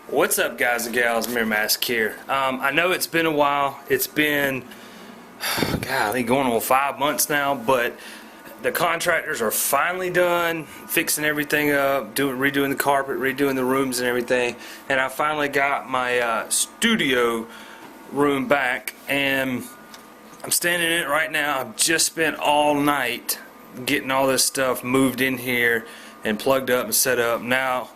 What's up, guys and gals? Mirrormask here. I know it's been a while. It's been, golly, going on 5 months now, but the contractors are finally done fixing everything up, redoing the carpet, redoing the rooms and everything, and I finally got my studio room back, and I'm standing in it right now. I've just spent all night getting all this stuff moved in here and plugged up and set up. Now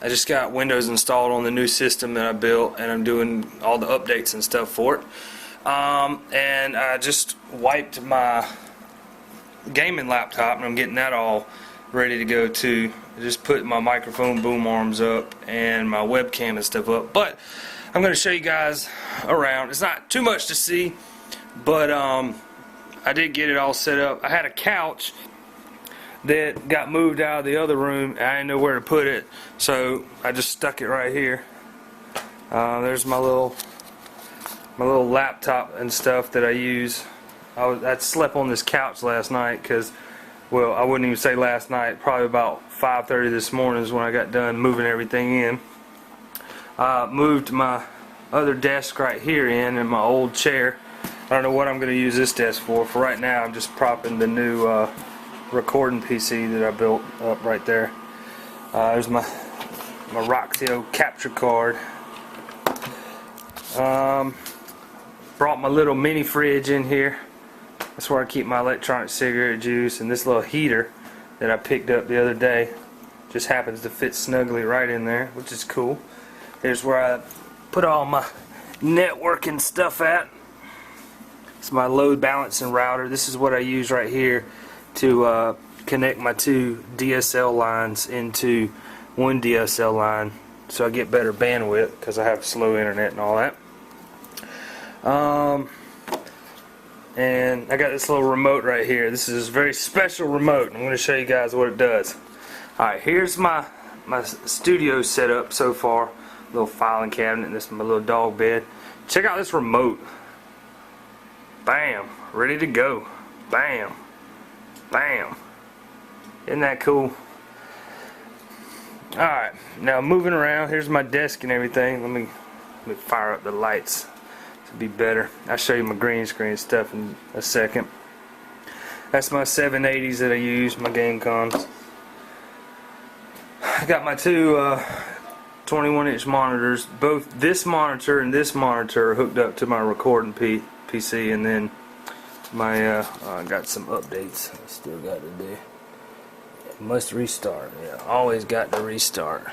I just got Windows installed on the new system that I built, and I'm doing all the updates and stuff for it. And I just wiped my gaming laptop, and I'm getting that all ready to go too. I just put my microphone boom arms up and my webcam and stuff up. But I'm going to show you guys around. It's not too much to see, but I did get it all set up. I had a couch that got moved out of the other room. I didn't know where to put it, so I just stuck it right here. There's my little laptop and stuff that I use. I slept on this couch last night because, well, I wouldn't even say last night, probably about 5:30 this morning is when I got done moving everything in. Moved my other desk right here in, and my old chair. I don't know what I'm going to use this desk for. For right now, I'm just propping the new recording PC that I built up right there. There's my Roxio capture card. Brought my little mini fridge in here. That's where I keep my electronic cigarette juice, and this little heater that I picked up the other day just happens to fit snugly right in there, which is cool. Here's where I put all my networking stuff at. It's my load balancing router. This is what I use right here to connect my two DSL lines into one DSL line, so I get better bandwidth because I have slow internet and all that. And I got this little remote right here. This is a very special remote. I'm going to show you guys what it does. Alright, here's my studio setup so far. Little filing cabinet, and this is my little dog bed. Check out this remote. Bam, ready to go. Bam, bam. Isn't that cool? Alright, now moving around. Here's my desk and everything. Let me fire up the lights to be better. I'll show you my green screen stuff in a second. That's my 780s that I use, my game cons. I got my two 21-inch monitors. Both this monitor and this monitor are hooked up to my recording PC, and then my I got some updates I still got to do. Must restart. Yeah, always got to restart.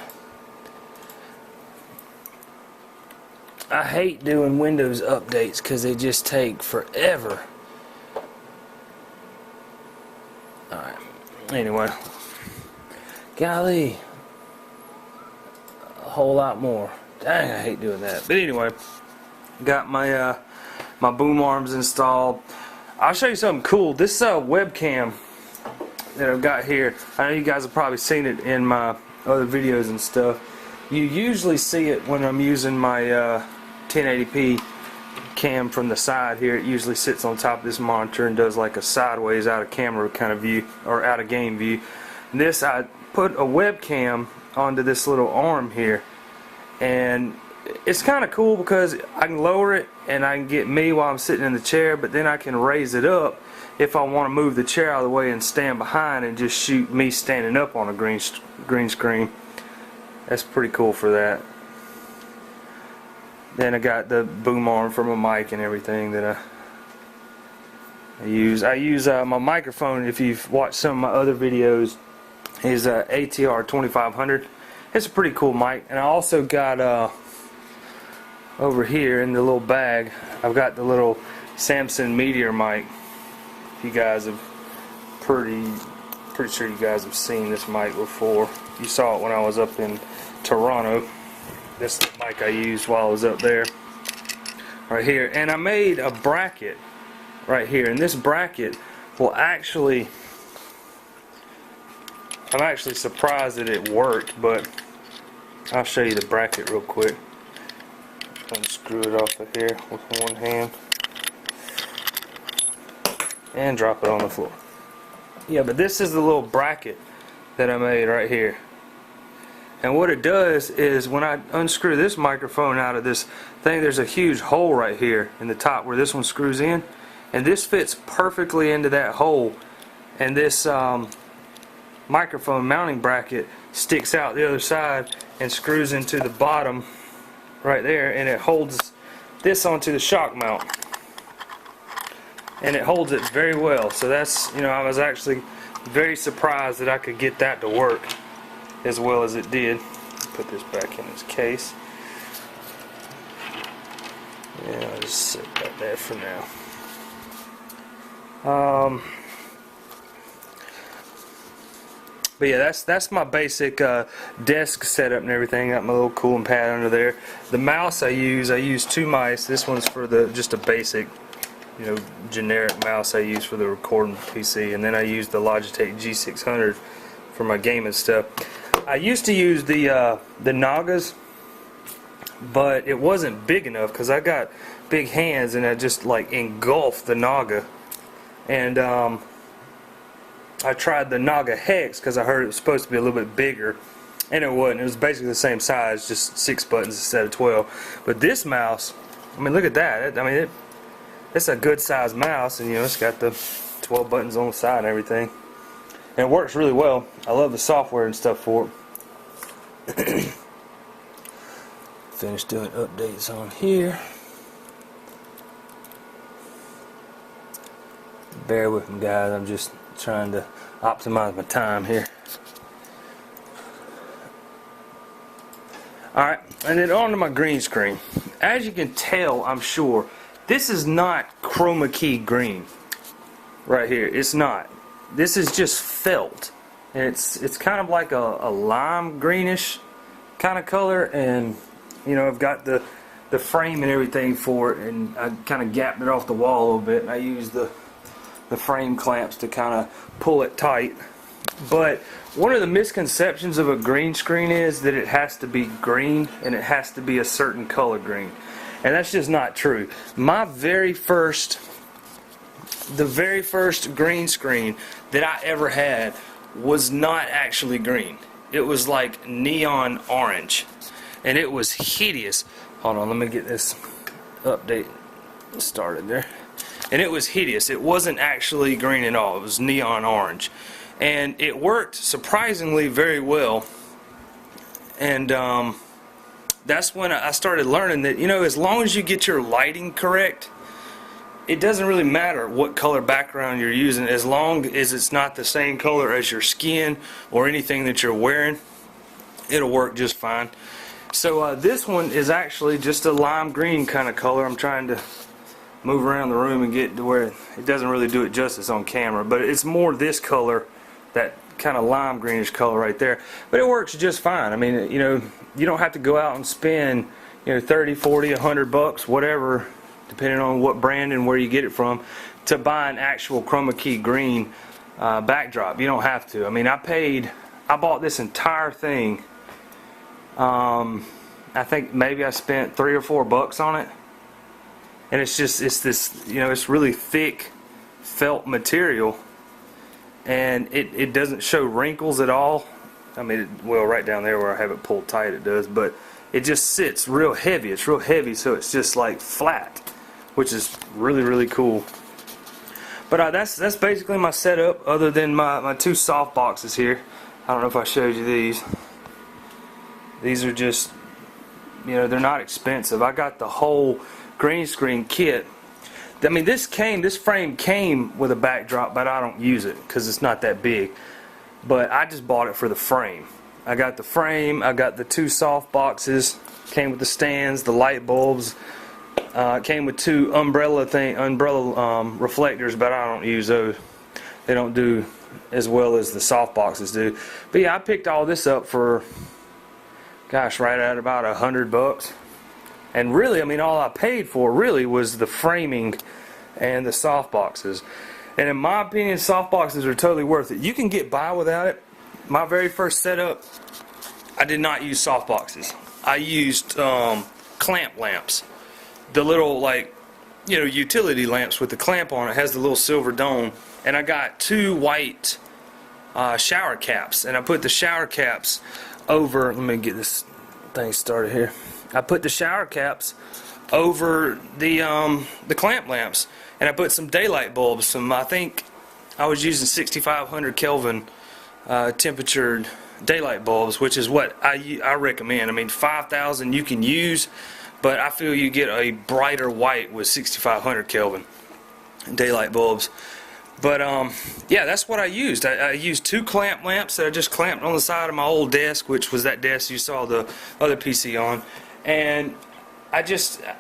I hate doing Windows updates because they just take forever. Alright, anyway, golly, a whole lot more. Dang, I hate doing that. But anyway, got my my boom arms installed. I'll show you something cool. This webcam that I've got here, I know you guys have probably seen it in my other videos and stuff. You usually see it when I'm using my 1080p cam from the side here. It usually sits on top of this monitor and does like a sideways out of camera kind of view, or out of game view. And this, I put a webcam onto this little arm here, and it's kind of cool because I can lower it and I can get me while I'm sitting in the chair, but then I can raise it up if I want to move the chair out of the way and stand behind and just shoot me standing up on a green screen. That's pretty cool for that. Then I got the boom arm for my mic and everything that I use. I use my microphone, if you've watched some of my other videos, is ATR 2500. It's a pretty cool mic. And I also got over here in the little bag, I've got the little Samson Meteor mic. You guys have pretty sure you guys have seen this mic before. You saw it when I was up in Toronto. This is the mic I used while I was up there, right here. And I made a bracket right here, and this bracket will actually, I'm actually surprised that it worked, but I'll show you the bracket real quick. Unscrew it off of here with one hand and drop it on the floor. Yeah, but this is the little bracket that I made right here. And what it does is when I unscrew this microphone out of this thing, there's a huge hole right here in the top where this one screws in, and this fits perfectly into that hole, and this microphone mounting bracket sticks out the other side and screws into the bottom right there, and it holds this onto the shock mount, and it holds it very well. So that's, you know, I was actually very surprised that I could get that to work as well as it did. Put this back in its case. Yeah, I'll just set that there for now. But yeah, that's my basic desk setup and everything. Got my little cooling pad under there. The mouse I use two mice. This one's for just a basic, you know, generic mouse I use for the recording PC, and then I use the Logitech G600 for my gaming stuff. I used to use the Nagas, but it wasn't big enough because I got big hands and I just like engulfed the Naga. And I tried the Naga Hex because I heard it was supposed to be a little bit bigger, and it wasn't. It was basically the same size, just 6 buttons instead of 12. But this mouse, I mean, look at that. I mean, it's a good size mouse, and you know, it's got the 12 buttons on the side and everything, and it works really well. I love the software and stuff for it. Finished doing updates on here. Bear with me, guys. I'm just trying to optimize my time here. Alright, and then on to my green screen. As you can tell, I'm sure, this is not chroma key green right here. It's not. This is just felt, and it's kind of like a lime greenish kind of color, and you know, I've got the frame and everything for it, and I kind of gapped it off the wall a little bit, and I used the frame clamps to kind of pull it tight. But one of the misconceptions of a green screen is that it has to be green and it has to be a certain color green, and that's just not true. My very first green screen that I ever had was not actually green. It was like neon orange, and it was hideous. Hold on, let me get this update started there. And it was hideous. It wasn't actually green at all. It was neon orange, and it worked surprisingly very well. And that's when I started learning that, you know, as long as you get your lighting correct, it doesn't really matter what color background you're using, as long as it's not the same color as your skin or anything that you're wearing. It'll work just fine. So this one is actually just a lime green kind of color. I'm trying to move around the room and get to where it doesn't really do it justice on camera, but it's more this color, that kind of lime greenish color right there. But it works just fine. I mean, you know, you don't have to go out and spend, you know, 30, 40, 100 bucks, whatever, depending on what brand and where you get it from, to buy an actual chroma key green backdrop. You don't have to. I mean, I bought this entire thing. I think maybe I spent $3 or $4 on it. And it's this, you know, it's really thick felt material, and it doesn't show wrinkles at all. I mean, well, right down there where I have it pulled tight it does, but it just sits real heavy. It's real heavy, so it's just like flat, which is really, really cool. But that's basically my setup, other than my two soft boxes here. I don't know if I showed you these. These are just, you know, they're not expensive. I got the whole green screen kit. I mean, this frame came with a backdrop, but I don't use it because it's not that big. But I just bought it for the frame. I got the frame, I got the two soft boxes, came with the stands, the light bulbs, came with two umbrella reflectors, but I don't use those. They don't do as well as the soft boxes do. But yeah, I picked all this up for, gosh, right at about $100. And really, I mean, all I paid for really was the framing and the soft boxes. And in my opinion, soft boxes are totally worth it. You can get by without it. My very first setup, I did not use soft boxes. I used clamp lamps. The little, like, you know, utility lamps with the clamp on it. Has the little silver dome. And I got two white shower caps. And I put the shower caps over, let me get this thing started here. I put the shower caps over the clamp lamps, and I put some daylight bulbs. I think I was using 6500 Kelvin temperatured daylight bulbs, which is what I recommend. I mean, 5000 you can use, but I feel you get a brighter white with 6500 Kelvin daylight bulbs. But yeah, that's what I used. I used 2 clamp lamps that I just clamped on the side of my old desk, which was that desk you saw the other PC on. And I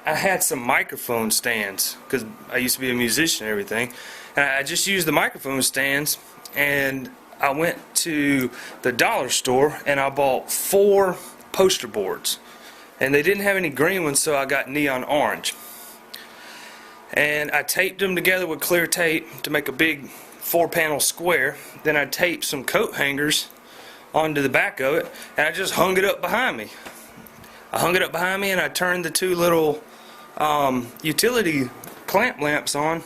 had some microphone stands, because I used to be a musician and everything. And I just used the microphone stands, and I went to the dollar store and I bought 4 poster boards. And they didn't have any green ones, so I got neon orange. And I taped them together with clear tape to make a big 4-panel square. Then I taped some coat hangers onto the back of it, and I just hung it up behind me. And I turned the 2 little utility clamp lamps on.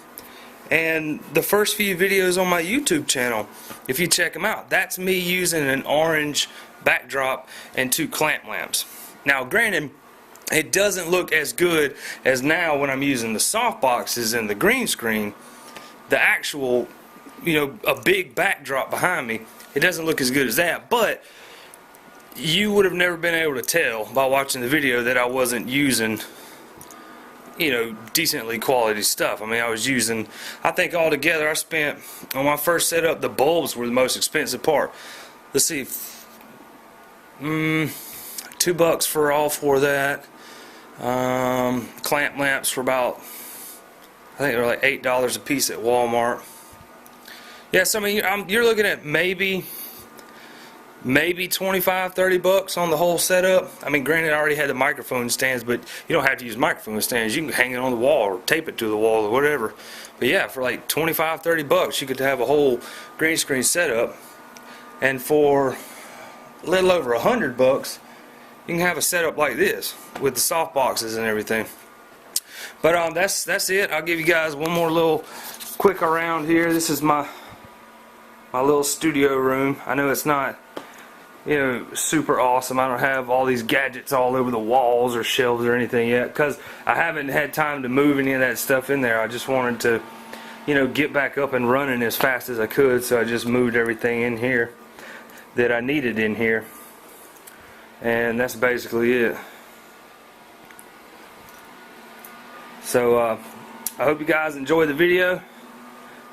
And the first few videos on my YouTube channel, if you check them out, that's me using an orange backdrop and 2 clamp lamps. Now granted, it doesn't look as good as now when I'm using the soft boxes and the green screen. The actual, you know, a big backdrop behind me, it doesn't look as good as that, but you would have never been able to tell by watching the video that I wasn't using, you know, decently quality stuff. I mean, I was using, I think altogether I spent, on my first setup, the bulbs were the most expensive part. Let's see, $2 for all 4 of that. Clamp lamps for about, I think they're like $8 a piece at Walmart. Yeah, so I mean, you're looking at maybe $25-30 on the whole setup. I mean, granted, I already had the microphone stands, but you don't have to use microphone stands. You can hang it on the wall or tape it to the wall or whatever. But yeah, for like $25-30, you could have a whole green screen setup. And for a little over $100, you can have a setup like this with the soft boxes and everything. But that's it. I'll give you guys one more little quick around here. This is my little studio room. I know it's not, you know, super awesome. I don't have all these gadgets all over the walls or shelves or anything yet, because I haven't had time to move any of that stuff in there. I just wanted to, you know, get back up and running as fast as I could, so I just moved everything in here that I needed in here. And that's basically it. So I hope you guys enjoyed the video.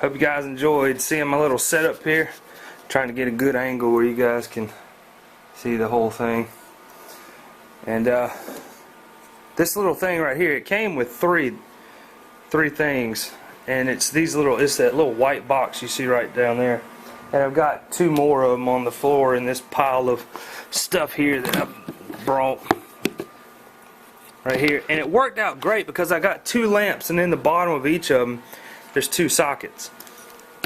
Hope you guys enjoyed seeing my little setup here. Trying to get a good angle where you guys can see the whole thing. And this little thing right here, it came with three things, and it's that little white box you see right down there. And I've got 2 more of them on the floor in this pile of stuff here that I brought right here. And it worked out great because I got 2 lamps, and in the bottom of each of them there's 2 sockets,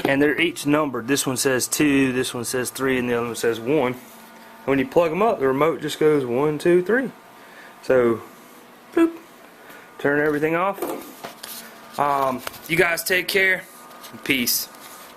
and they're each numbered. This one says 2, this one says 3, and the other one says 1. And when you plug them up, the remote just goes 1, 2, 3. So boop, turn everything off. You guys take care. Peace.